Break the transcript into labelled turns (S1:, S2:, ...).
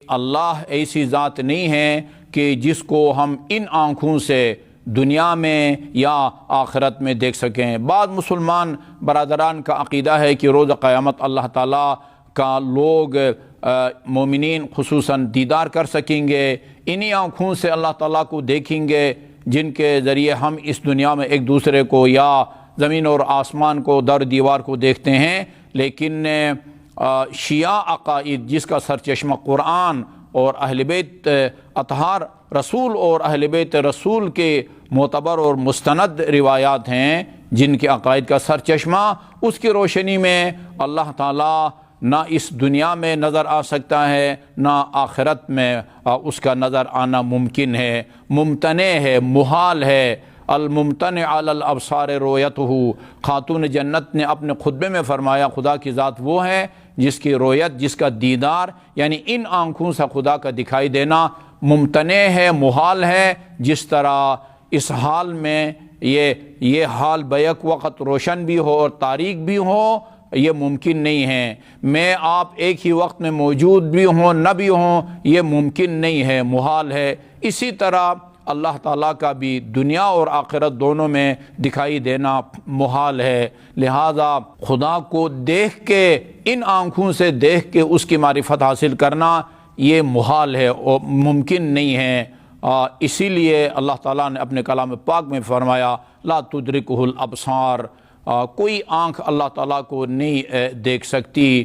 S1: اللہ ایسی ذات نہیں ہے کہ جس کو ہم ان آنکھوں سے دنیا میں یا آخرت میں دیکھ سکیں۔ بعض مسلمان برادران کا عقیدہ ہے کہ روز قیامت اللہ تعالیٰ کا لوگ مومنین خصوصاً دیدار کر سکیں گے، انہی آنکھوں سے اللہ تعالیٰ کو دیکھیں گے جن کے ذریعے ہم اس دنیا میں ایک دوسرے کو یا زمین اور آسمان کو، در دیوار کو دیکھتے ہیں۔ لیکن شیعہ عقائد جس کا سرچشمہ قرآن اور اہل بیت اطہار رسول اور اہل بیت رسول کے معتبر اور مستند روایات ہیں، جن کے عقائد کا سرچشمہ، اس کی روشنی میں اللہ تعالیٰ نہ اس دنیا میں نظر آ سکتا ہے نہ آخرت میں اس کا نظر آنا ممکن ہے، ممتنع ہے، محال ہے۔ الممتنع علی الابصار رؤیتہ، خاتون جنت نے اپنے خطبے میں فرمایا خدا کی ذات وہ ہے جس کی رؤیت، جس کا دیدار، یعنی ان آنکھوں سے خدا کا دکھائی دینا ممتنع ہے، محال ہے۔ جس طرح اس حال میں یہ حال بیک وقت روشن بھی ہو اور تاریک بھی ہو، یہ ممکن نہیں ہے۔ میں آپ ایک ہی وقت میں موجود بھی ہوں نہ بھی ہوں، یہ ممکن نہیں ہے، محال ہے۔ اسی طرح اللہ تعالیٰ کا بھی دنیا اور آخرت دونوں میں دکھائی دینا محال ہے۔ لہذا خدا کو دیکھ کے، ان آنکھوں سے دیکھ کے اس کی معرفت حاصل کرنا یہ محال ہے اور ممکن نہیں ہے۔ اسی لیے اللہ تعالیٰ نے اپنے کلام پاک میں فرمایا لا تدرکہ الابصار، کوئی آنکھ اللہ تعالیٰ کو نہیں دیکھ سکتی۔